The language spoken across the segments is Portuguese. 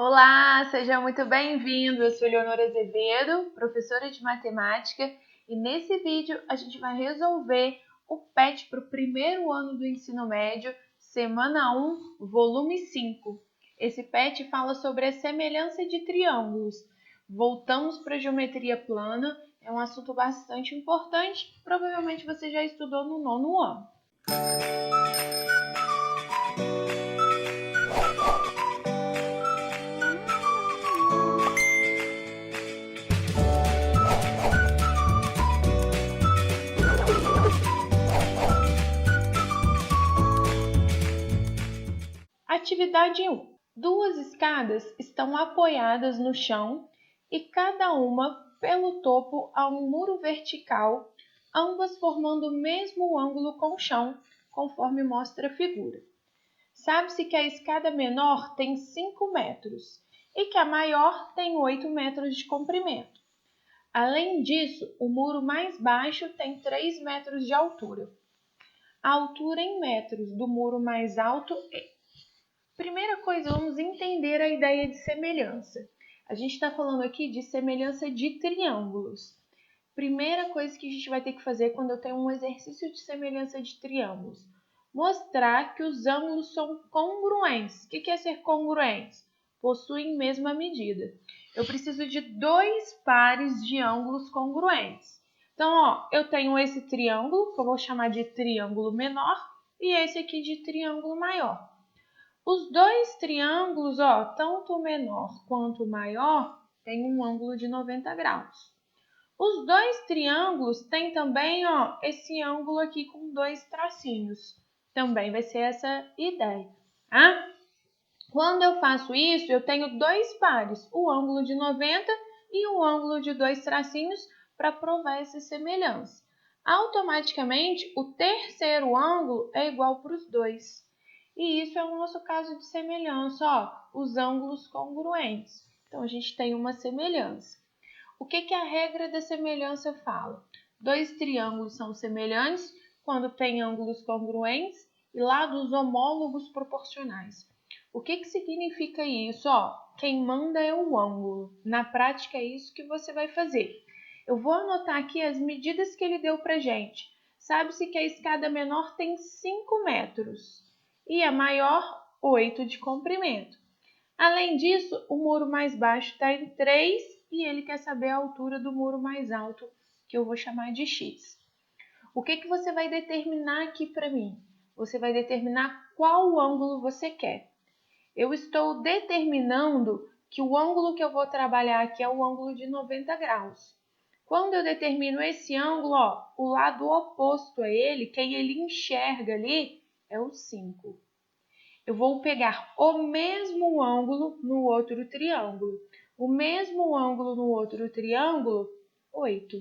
Olá, seja muito bem-vindo. Eu sou Leonora Azevedo, professora de matemática, e nesse vídeo a gente vai resolver o PET para o primeiro ano do ensino médio, semana 1, volume 5. Esse PET fala sobre a semelhança de triângulos. Voltamos para a geometria plana, é um assunto bastante importante, provavelmente você já estudou no nono ano. Atividade 1. Duas escadas estão apoiadas no chão e cada uma pelo topo a um muro vertical, ambas formando o mesmo ângulo com o chão, conforme mostra a figura. Sabe-se que a escada menor tem 5 metros e que a maior tem 8 metros de comprimento. Além disso, o muro mais baixo tem 3 metros de altura. A altura em metros do muro mais alto é. Primeira coisa, vamos entender a ideia de semelhança. A gente está falando aqui de semelhança de triângulos. Primeira coisa que a gente vai ter que fazer quando eu tenho um exercício de semelhança de triângulos. Mostrar que os ângulos são congruentes. O que é ser congruentes? Possuem mesma medida. Eu preciso de dois pares de ângulos congruentes. Então, eu tenho esse triângulo, que eu vou chamar de triângulo menor, e esse aqui de triângulo maior. Os dois triângulos, tanto o menor quanto o maior, têm um ângulo de 90 graus. Os dois triângulos têm também, esse ângulo aqui com dois tracinhos. Também vai ser essa ideia, tá? Quando eu faço isso, eu tenho dois pares, o ângulo de 90 e o ângulo de dois tracinhos para provar essa semelhança. Automaticamente, o terceiro ângulo é igual para os dois. E isso é o nosso caso de semelhança, os ângulos congruentes. Então, a gente tem uma semelhança. O que a regra da semelhança fala? Dois triângulos são semelhantes quando têm ângulos congruentes e lados homólogos proporcionais. O que significa isso? Quem manda é o ângulo. Na prática, é isso que você vai fazer. Eu vou anotar aqui as medidas que ele deu para gente. Sabe-se que a escada menor tem 5 metros e a maior 8 de comprimento. Além disso, o muro mais baixo está em 3 e ele quer saber a altura do muro mais alto, que eu vou chamar de x. O que você vai determinar aqui para mim? Você vai determinar qual ângulo você quer. Eu estou determinando que o ângulo que eu vou trabalhar aqui é o ângulo de 90 graus. Quando eu determino esse ângulo, o lado oposto a ele, quem ele enxerga ali, é o 5. Eu vou pegar o mesmo ângulo no outro triângulo. O mesmo ângulo no outro triângulo, 8.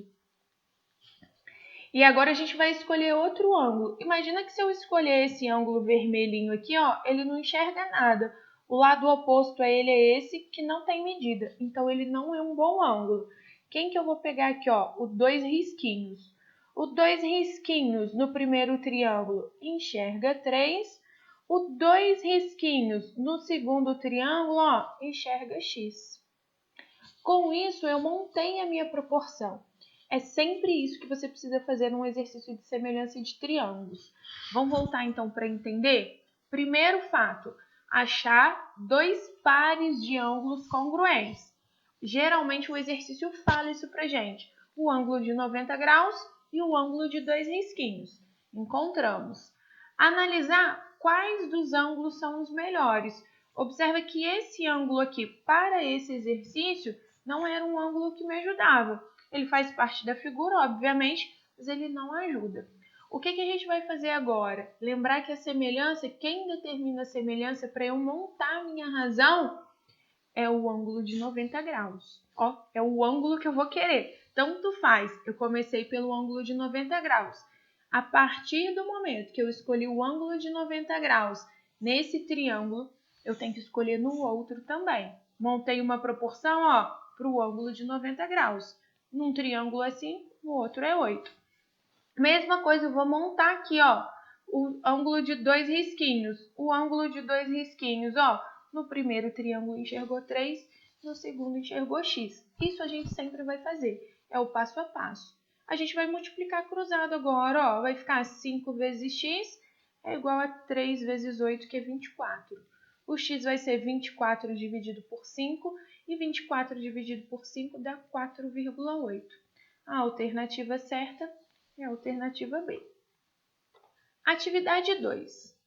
E agora a gente vai escolher outro ângulo. Imagina que se eu escolher esse ângulo vermelhinho aqui, ele não enxerga nada. O lado oposto a ele é esse que não tem medida. Então, ele não é um bom ângulo. Quem que eu vou pegar aqui? O 2 risquinhos. O 2 risquinhos no primeiro triângulo enxerga 3. O 2 risquinhos no segundo triângulo, enxerga x. Com isso, eu montei a minha proporção. É sempre isso que você precisa fazer num exercício de semelhança de triângulos. Vamos voltar então para entender? Primeiro fato, achar dois pares de ângulos congruentes. Geralmente o exercício fala isso para gente. O ângulo de 90 graus e o ângulo de 2 risquinhos. Encontramos. Analisar quais dos ângulos são os melhores. Observa que esse ângulo aqui, para esse exercício, não era um ângulo que me ajudava. Ele faz parte da figura, obviamente, mas ele não ajuda. O que a gente vai fazer agora? Lembrar que a semelhança, quem determina a semelhança para eu montar a minha razão é o ângulo de 90 graus. É o ângulo que eu vou querer. Tanto faz, eu comecei pelo ângulo de 90 graus. A partir do momento que eu escolhi o ângulo de 90 graus nesse triângulo, eu tenho que escolher no outro também. Montei uma proporção, para o ângulo de 90 graus. Num triângulo assim, no outro é 8. Mesma coisa, eu vou montar aqui, o ângulo de 2 risquinhos. O ângulo de 2 risquinhos, No primeiro triângulo enxergou 3, no segundo enxergou x. Isso a gente sempre vai fazer, é o passo a passo. A gente vai multiplicar cruzado agora, ó, vai ficar 5 vezes x é igual a 3 vezes 8, que é 24. O x vai ser 24 dividido por 5, e 24 dividido por 5 dá 4,8. A alternativa certa é a alternativa B. Atividade 2.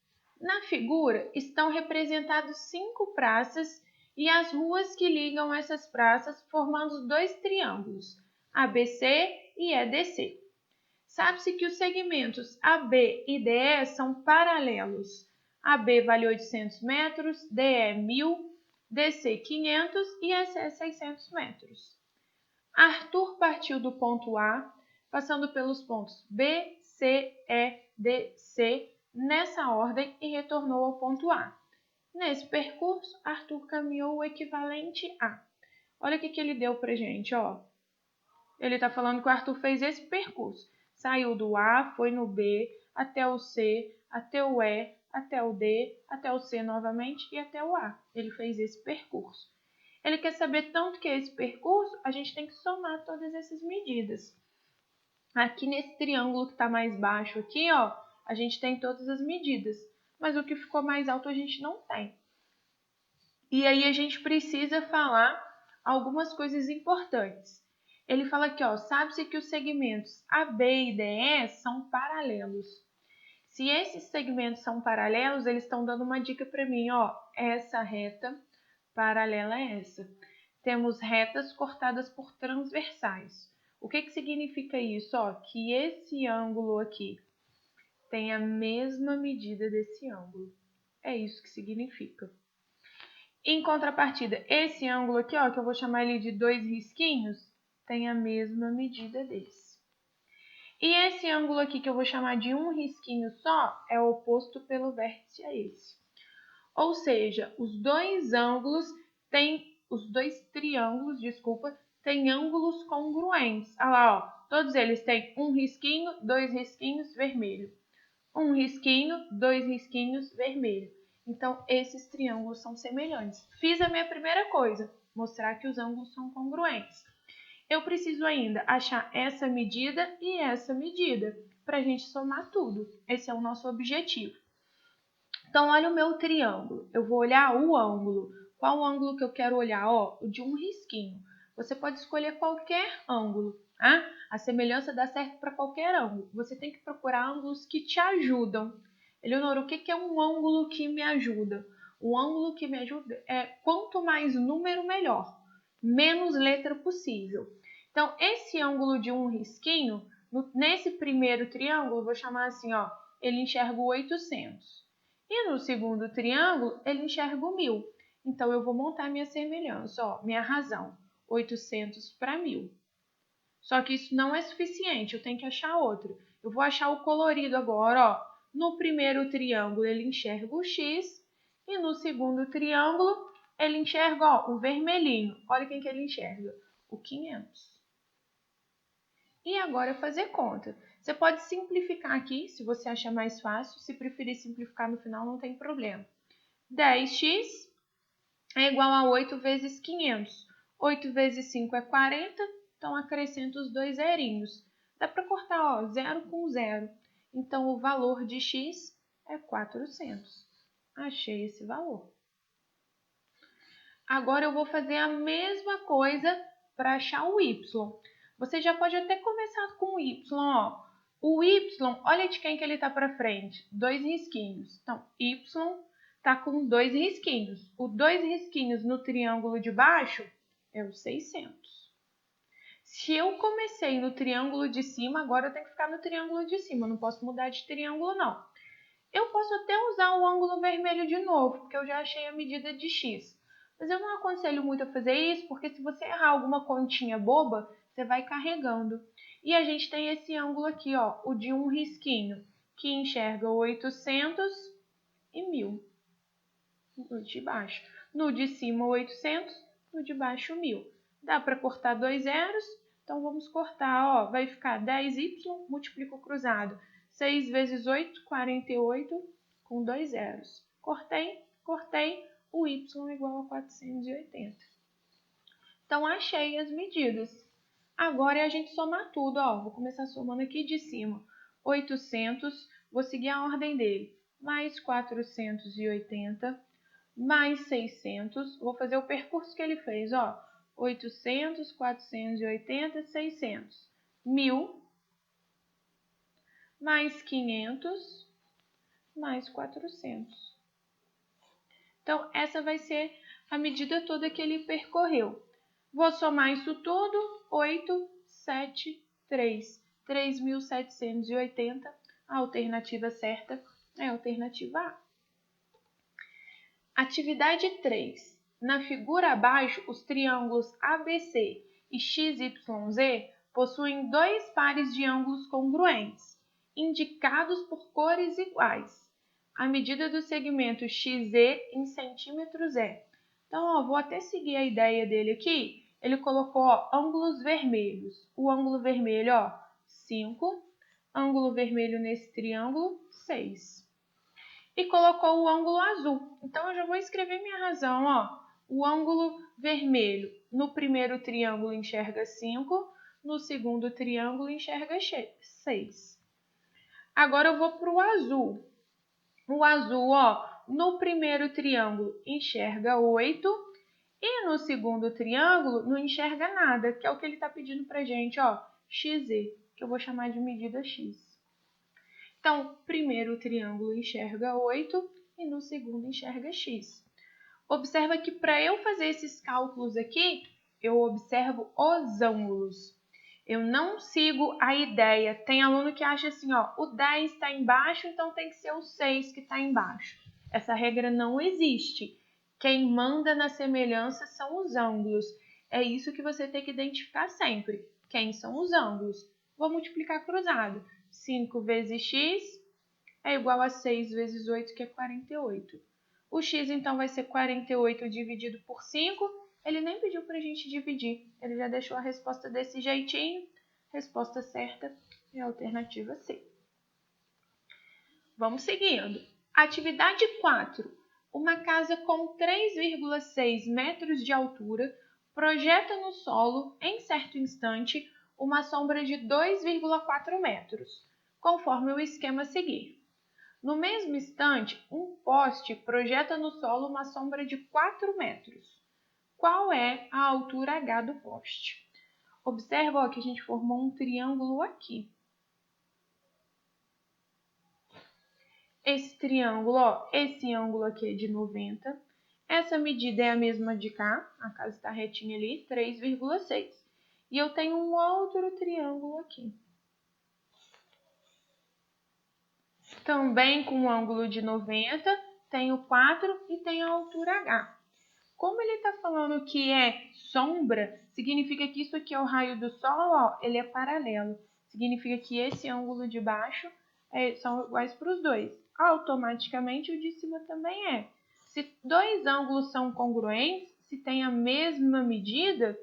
Na figura estão representados 5 praças e as ruas que ligam essas praças formando 2 triângulos, ABC e EDC. Sabe-se que os segmentos AB e DE são paralelos. AB vale 800 metros, DE 1.000, DC 500 e EC 600 metros. Arthur partiu do ponto A, passando pelos pontos B, C, E, D, C, nessa ordem e retornou ao ponto A. Nesse percurso, Arthur caminhou o equivalente a. Olha o que ele deu pra gente, ó. Ele está falando que o Arthur fez esse percurso. Saiu do A, foi no B, até o C, até o E, até o D, até o C novamente e até o A. Ele fez esse percurso. Ele quer saber tanto que é esse percurso, a gente tem que somar todas essas medidas. Aqui nesse triângulo que está mais baixo aqui, ó, a gente tem todas as medidas. Mas o que ficou mais alto a gente não tem. E aí a gente precisa falar algumas coisas importantes. Ele fala aqui, ó, sabe-se que os segmentos AB e DE são paralelos. Se esses segmentos são paralelos, eles estão dando uma dica para mim, ó, essa reta paralela a essa. Temos retas cortadas por transversais. O que significa isso? Ó, que esse ângulo aqui tem a mesma medida desse ângulo. É isso que significa. Em contrapartida, esse ângulo aqui, ó, que eu vou chamar ele de 2 risquinhos, tem a mesma medida desse. E esse ângulo aqui, que eu vou chamar de um risquinho só, é oposto pelo vértice a esse. Ou seja, os dois triângulos, têm ângulos congruentes. Olha lá, ó, todos eles têm um risquinho, 2 risquinhos, vermelho. Um risquinho, 2 risquinhos, vermelho. Então, esses triângulos são semelhantes. Fiz a minha primeira coisa, mostrar que os ângulos são congruentes. Eu preciso ainda achar essa medida e essa medida para a gente somar tudo. Esse é o nosso objetivo. Então, olha o meu triângulo. Eu vou olhar o ângulo. Qual o ângulo que eu quero olhar? Ó, o de um risquinho. Você pode escolher qualquer ângulo. Tá? A semelhança dá certo para qualquer ângulo. Você tem que procurar ângulos que te ajudam. Eleonora, o que é um ângulo que me ajuda? O ângulo que me ajuda é quanto mais número, melhor. Menos letra possível. Então, esse ângulo de um risquinho, nesse primeiro triângulo, eu vou chamar assim, ó, ele enxerga o 800. E no segundo triângulo, ele enxerga o 1.000. Então, eu vou montar minha semelhança, ó, minha razão, 800 para 1.000. Só que isso não é suficiente, eu tenho que achar outro. Eu vou achar o colorido agora, ó. No primeiro triângulo, ele enxerga o X. E no segundo triângulo, ele enxerga, ó, o vermelhinho. Olha quem que ele enxerga, o 500. E agora fazer conta. Você pode simplificar aqui, se você achar mais fácil. Se preferir simplificar no final, não tem problema. 10x é igual a 8 vezes 500. 8 vezes 5 é 40, então acrescento os dois zerinhos. Dá para cortar, ó, 0 com 0. Então, o valor de x é 400. Achei esse valor. Agora, eu vou fazer a mesma coisa para achar o y. Você já pode até começar com o y, ó. O y, olha de quem que ele está para frente. 2 risquinhos. Então, y está com 2 risquinhos. O 2 risquinhos no triângulo de baixo é o 600. Se eu comecei no triângulo de cima, agora eu tenho que ficar no triângulo de cima. Eu não posso mudar de triângulo, não. Eu posso até usar o ângulo vermelho de novo, porque eu já achei a medida de x. Mas eu não aconselho muito a fazer isso, porque se você errar alguma continha boba, você vai carregando. E a gente tem esse ângulo aqui, ó, o de um risquinho, que enxerga 800 e 1.000. No de baixo. No de cima, 800, no de baixo, 1.000. Dá para cortar dois zeros, então vamos cortar, ó, vai ficar 10y, multiplico cruzado. 6 vezes 8, 48, com 2 zeros. Cortei, cortei. o y é igual a 480. Então, achei as medidas. Agora é a gente somar tudo, ó. Vou começar somando aqui de cima. 800, vou seguir a ordem dele. Mais 480, mais 600. Vou fazer o percurso que ele fez, ó. 800, 480, 600. 1.000, mais 500, mais 400. Então, essa vai ser a medida toda que ele percorreu. Vou somar isso tudo, 873. 3.780. A alternativa certa é a alternativa A. Atividade 3. Na figura abaixo, os triângulos ABC e XYZ possuem dois pares de ângulos congruentes, indicados por cores iguais. A medida do segmento XZ em centímetros é. Então, ó, vou até seguir a ideia dele aqui. Ele colocou ó, ângulos vermelhos. O ângulo vermelho, ó, 5. Ângulo vermelho nesse triângulo, 6. E colocou o ângulo azul. Então, eu já vou escrever minha razão. Ó. O ângulo vermelho no primeiro triângulo enxerga 5. No segundo triângulo enxerga 6. Agora, eu vou para o azul. O azul, ó, no primeiro triângulo enxerga 8 e no segundo triângulo não enxerga nada, que é o que ele está pedindo para a gente, ó, XZ, que eu vou chamar de medida X. Então, primeiro triângulo enxerga 8 e no segundo enxerga X. Observa que para eu fazer esses cálculos aqui, eu observo os ângulos. Eu não sigo a ideia. Tem aluno que acha assim, ó, o 10 está embaixo, então tem que ser o 6 que está embaixo. Essa regra não existe. Quem manda na semelhança são os ângulos. É isso que você tem que identificar sempre. Quem são os ângulos? Vou multiplicar cruzado. 5 vezes x é igual a 6 vezes 8, que é 48. O x, então, vai ser 48 dividido por 5. Ele nem pediu para a gente dividir. Ele já deixou a resposta desse jeitinho. Resposta certa é a alternativa C. Vamos seguindo. Atividade 4. Uma casa com 3,6 metros de altura projeta no solo, em certo instante, uma sombra de 2,4 metros, conforme o esquema a seguir. No mesmo instante, um poste projeta no solo uma sombra de 4 metros. Qual é a altura H do poste? Observa ó, que a gente formou um triângulo aqui. Esse triângulo, ó, esse ângulo aqui é de 90. Essa medida é a mesma de cá, a casa está retinha ali, 3,6. E eu tenho um outro triângulo aqui. Também com um ângulo de 90, tenho 4 e tenho a altura H. Como ele está falando que é sombra, significa que isso aqui é o raio do sol, ó, ele é paralelo. Significa que esse ângulo de baixo são iguais para os dois. Automaticamente o de cima também é. Se dois ângulos são congruentes, se tem a mesma medida,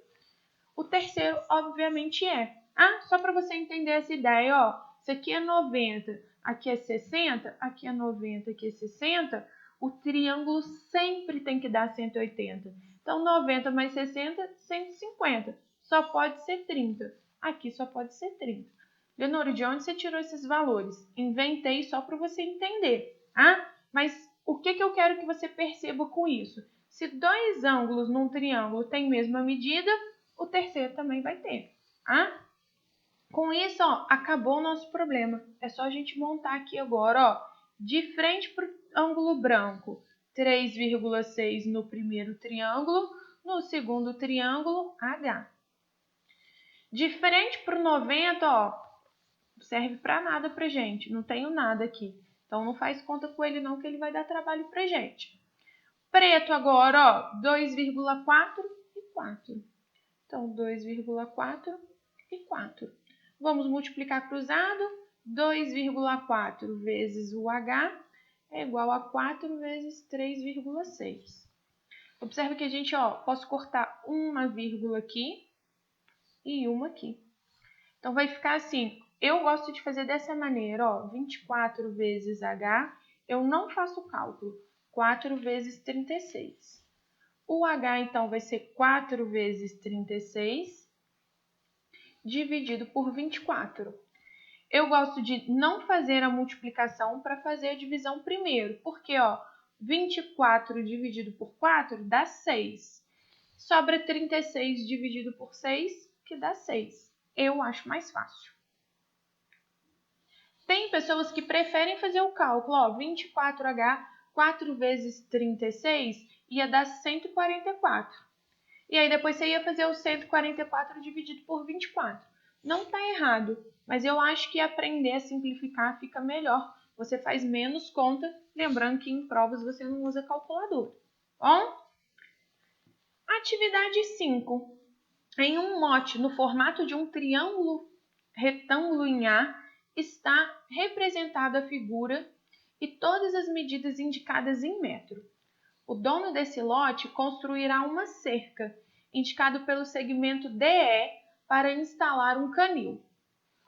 o terceiro obviamente é. Ah, só para você entender essa ideia, ó, isso aqui é 90, aqui é 60, aqui é 90, aqui é 60, o triângulo sempre tem que dar 180. Então, 90 mais 60, 150. Só pode ser 30. Aqui só pode ser 30. Leonor, de onde você tirou esses valores? Inventei só para você entender. Ah, mas o que eu quero que você perceba com isso? Se dois ângulos num triângulo têm a mesma medida, o terceiro também vai ter. Ah? Com isso, ó, acabou o nosso problema. É só a gente montar aqui agora, ó, de frente para o ângulo branco, 3,6 no primeiro triângulo, no segundo triângulo, H. De frente para o 90, ó, serve para nada para gente, não tenho nada aqui. Então, não faz conta com ele não, que ele vai dar trabalho para gente. Preto agora, ó, 2,4 e 4. Então, 2,4 e 4. Vamos multiplicar cruzado. 2,4 vezes o H é igual a 4 vezes 3,6. Observe que a gente, ó, posso cortar uma vírgula aqui e uma aqui. Então, vai ficar assim. Eu gosto de fazer dessa maneira, ó, 24 vezes H. Eu não faço cálculo. 4 vezes 36. O h, então, vai ser 4 vezes 36 dividido por 24. Eu gosto de não fazer a multiplicação para fazer a divisão primeiro, porque 24 dividido por 4 dá 6. Sobra 36 dividido por 6, que dá 6. Eu acho mais fácil. Tem pessoas que preferem fazer o cálculo, 24H, 4 vezes 36 ia dar 144. E aí depois você ia fazer o 144 dividido por 24. Não está errado, mas eu acho que aprender a simplificar fica melhor. Você faz menos conta, lembrando que em provas você não usa calculadora. Bom? Atividade 5. Em um mote no formato de um triângulo retângulo em A, está representada a figura e todas as medidas indicadas em metro. O dono desse lote construirá uma cerca, indicado pelo segmento DE, para instalar um canil.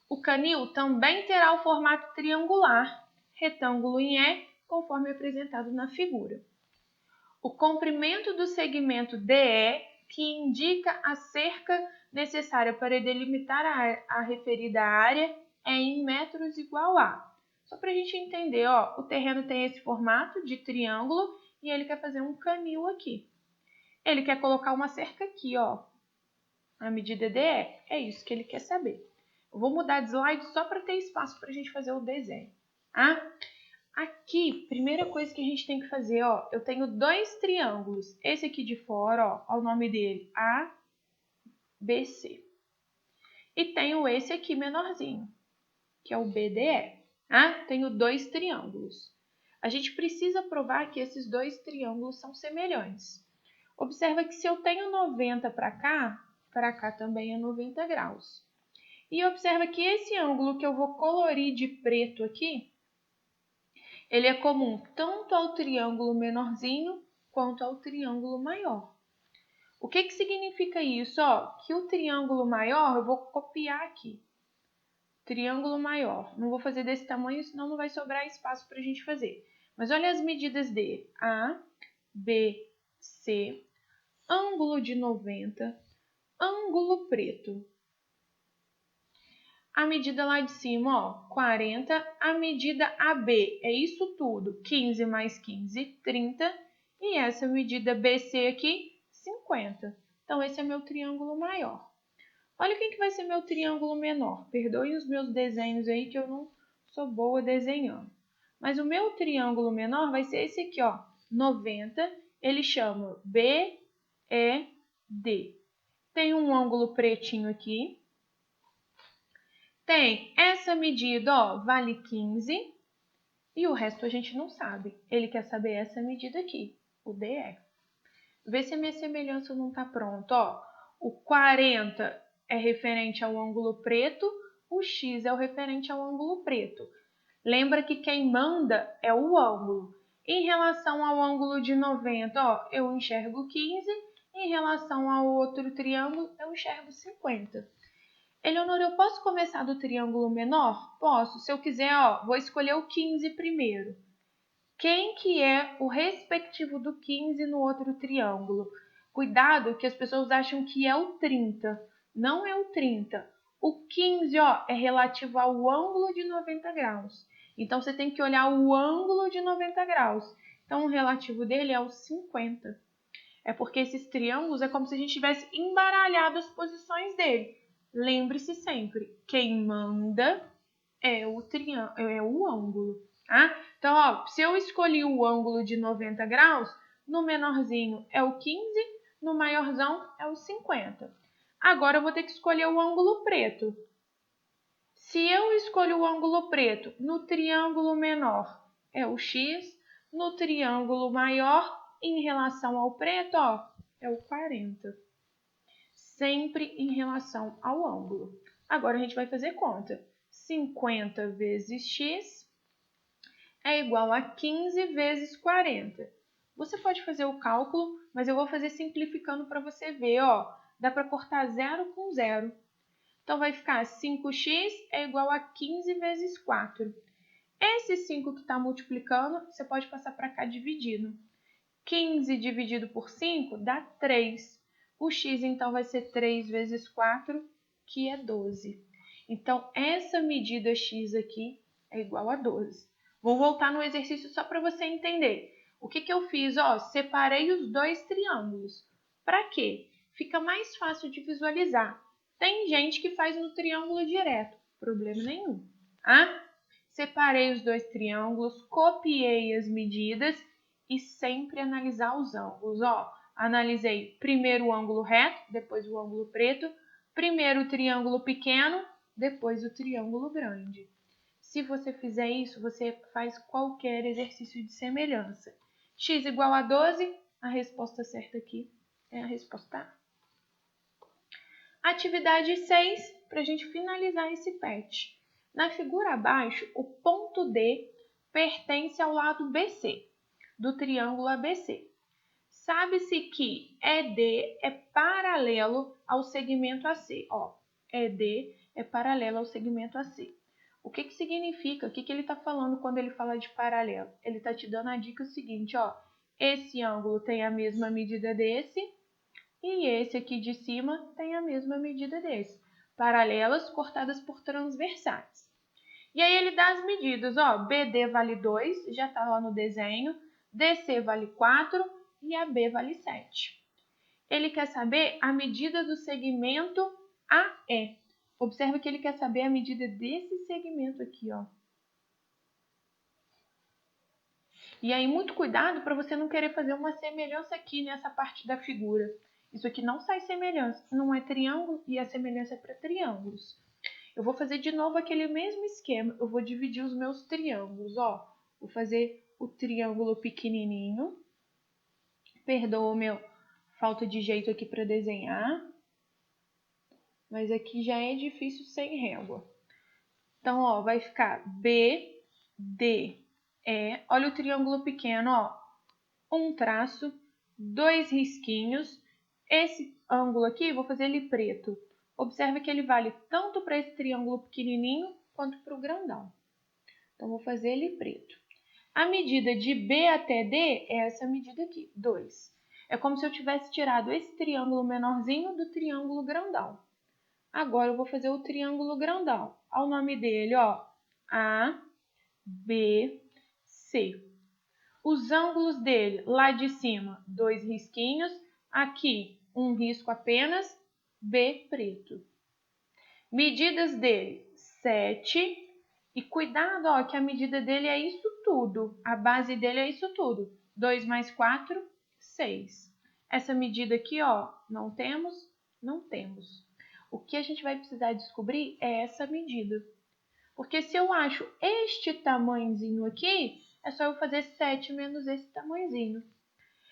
O canil também terá o formato triangular, retângulo em E, conforme apresentado na figura. O comprimento do segmento DE, que indica a cerca necessária para delimitar a referida área, é em metros igual a. Só para a gente entender, o terreno tem esse formato de triângulo e ele quer fazer um canil aqui. Ele quer colocar uma cerca aqui, A medida DE. É isso que ele quer saber. Eu vou mudar de slide só para ter espaço para a gente fazer o desenho. Aqui, primeira coisa que a gente tem que fazer, eu tenho dois triângulos. Esse aqui de fora, o nome dele, ABC. E tenho esse aqui menorzinho, que é o BDE. Tenho dois triângulos. A gente precisa provar que esses dois triângulos são semelhantes. Observa que se eu tenho 90 para cá também é 90 graus. E observa que esse ângulo que eu vou colorir de preto aqui, ele é comum tanto ao triângulo menorzinho quanto ao triângulo maior. O que significa isso? Que o triângulo maior, eu vou copiar aqui. Triângulo maior. Não vou fazer desse tamanho, senão não vai sobrar espaço para a gente fazer. Mas olha as medidas dele. A, B, C, ângulo de 90, ângulo preto. A medida lá de cima, 40. A medida AB é isso tudo. 15 mais 15, 30. E essa medida BC aqui, 50. Então, esse é meu triângulo maior. Olha quem que vai ser meu triângulo menor. Perdoem os meus desenhos aí que eu não sou boa desenhando. Mas o meu triângulo menor vai ser esse aqui, 90. Ele chama BED. Tem um ângulo pretinho aqui. Tem essa medida, vale 15. E o resto a gente não sabe. Ele quer saber essa medida aqui, o DE. Vê se a minha semelhança não está pronta. O 40 é referente ao ângulo preto, o X é o referente ao ângulo preto. Lembra que quem manda é o ângulo. Em relação ao ângulo de 90, eu enxergo 15. Em relação ao outro triângulo, eu enxergo 50. Eleonora, eu posso começar do triângulo menor? Posso. Se eu quiser, vou escolher o 15 primeiro. Quem que é o respectivo do 15 no outro triângulo? Cuidado que as pessoas acham que é o 30. Não é o 30. O 15, é relativo ao ângulo de 90 graus. Então, você tem que olhar o ângulo de 90 graus. Então, o relativo dele é o 50. É porque esses triângulos é como se a gente tivesse embaralhado as posições dele. Lembre-se sempre, quem manda é o ângulo. Então, se eu escolhi o ângulo de 90 graus, no menorzinho é o 15, no maiorzão é o 50. Agora, eu vou ter que escolher o ângulo preto. Se eu escolho o ângulo preto no triângulo menor, é o X, no triângulo maior, em relação ao preto, é o 40. Sempre em relação ao ângulo. Agora, a gente vai fazer conta. 50 vezes x é igual a 15 vezes 40. Você pode fazer o cálculo, mas eu vou fazer simplificando para você ver. Dá para cortar 0 com 0. Então, vai ficar 5x é igual a 15 vezes 4. Esse 5 que está multiplicando, você pode passar para cá dividindo. 15 dividido por 5 dá 3. O x, então, vai ser 3 vezes 4, que é 12. Então, essa medida x aqui é igual a 12. Vou voltar no exercício só para você entender. O que eu fiz? Separei os dois triângulos. Para quê? Fica mais fácil de visualizar. Tem gente que faz no triângulo direto. Problema nenhum. Separei os dois triângulos, copiei as medidas e sempre analisar os ângulos. Analisei primeiro o ângulo reto, depois o ângulo preto, primeiro o triângulo pequeno, depois o triângulo grande. Se você fizer isso, você faz qualquer exercício de semelhança. X igual a 12, a resposta certa aqui é a resposta A. Atividade 6, para a gente finalizar esse PET. Na figura abaixo, o ponto D pertence ao lado BC, do triângulo ABC. Sabe-se que ED é paralelo ao segmento AC. ED é paralelo ao segmento AC. O que significa? O que ele está falando quando ele fala de paralelo? Ele está te dando a dica seguinte, esse ângulo tem a mesma medida desse e esse aqui de cima tem a mesma medida desse. Paralelas cortadas por transversais. E aí ele dá as medidas, BD vale 2, já está lá no desenho, DC vale 4 e AB vale 7. Ele quer saber a medida do segmento AE. Observe que ele quer saber a medida desse segmento aqui, E aí, muito cuidado para você não querer fazer uma semelhança aqui nessa parte da figura. Isso aqui não sai semelhança, não é triângulo e a semelhança é para triângulos. Eu vou fazer de novo aquele mesmo esquema. Eu vou dividir os meus triângulos, Vou fazer o triângulo pequenininho. Perdoa meu falta de jeito aqui para desenhar. Mas aqui já é difícil sem régua. Então, vai ficar B, D, E. Olha o triângulo pequeno, um traço, 2 risquinhos. Esse ângulo aqui, vou fazer ele preto. Observe que ele vale tanto para esse triângulo pequenininho quanto para o grandão. Então, vou fazer ele preto. A medida de B até D é essa medida aqui, 2. É como se eu tivesse tirado esse triângulo menorzinho do triângulo grandão. Agora, eu vou fazer o triângulo grandão. Olha o nome dele, A, B, C. Os ângulos dele, lá de cima, 2 risquinhos. Aqui, um risco apenas, B preto. Medidas dele, 7. E cuidado, que a medida dele é isso tudo. A base dele é isso tudo. 2 mais 4, 6. Essa medida aqui, não temos, não temos. O que a gente vai precisar descobrir é essa medida. Porque se eu acho este tamanhozinho aqui, é só eu fazer 7 menos esse tamanhozinho.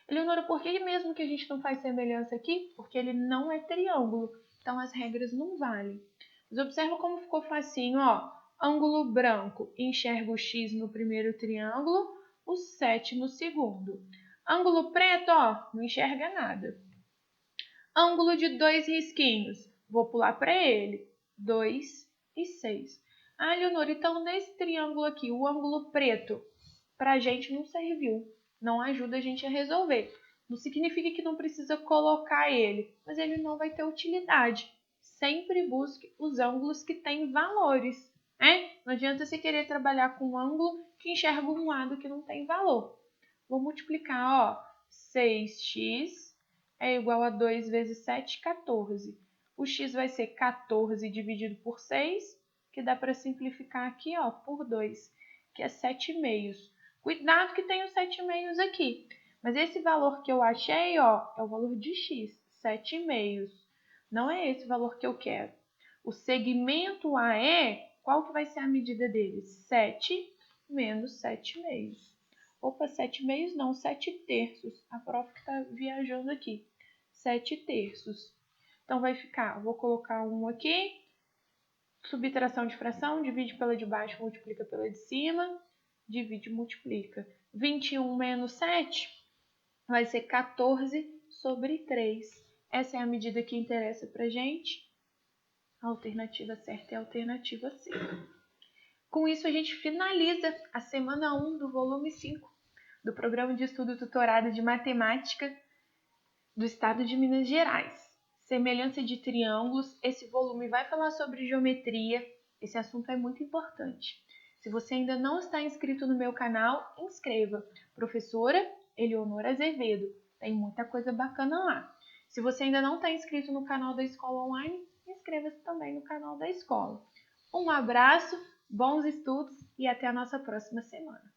Eleonora, por que mesmo que a gente não faz semelhança aqui? Porque ele não é triângulo, então as regras não valem. Mas observa como ficou facinho, Ângulo branco, enxerga o X no primeiro triângulo, o 7 no segundo. Ângulo preto, não enxerga nada. Ângulo de 2 risquinhos, vou pular para ele, 2 e 6. Leonora, então nesse triângulo aqui, o ângulo preto, para a gente não serviu, não ajuda a gente a resolver. Não significa que não precisa colocar ele, mas ele não vai ter utilidade. Sempre busque os ângulos que têm valores. Não adianta você querer trabalhar com um ângulo que enxerga um lado que não tem valor. Vou multiplicar, 6x é igual a 2 vezes 7, 14. O x vai ser 14 dividido por 6, que dá para simplificar aqui, por 2, que é 7 meios. Cuidado que tem os 7 meios aqui. Mas esse valor que eu achei, é o valor de x, 7 meios. Não é esse valor que eu quero. O segmento AE, qual que vai ser a medida dele? 7 menos 7 meios. Opa, 7 meios não, 7 terços. A prof que está viajando aqui. 7 terços. Então, vai ficar, vou colocar 1 aqui. Subtração de fração, divide pela de baixo, multiplica pela de cima. Divide e multiplica. 21 menos 7 vai ser 14 sobre 3. Essa é a medida que interessa para a gente. A alternativa certa é a alternativa C. Com isso, a gente finaliza a semana 1 do volume 5 do Programa de Estudo Tutorado de Matemática do Estado de Minas Gerais. Semelhança de triângulos, esse volume vai falar sobre geometria, esse assunto é muito importante. Se você ainda não está inscrito no meu canal, inscreva. Professora Eleonora Azevedo, tem muita coisa bacana lá. Se você ainda não está inscrito no canal da Escola Online, inscreva-se também no canal da escola. Um abraço, bons estudos e até a nossa próxima semana.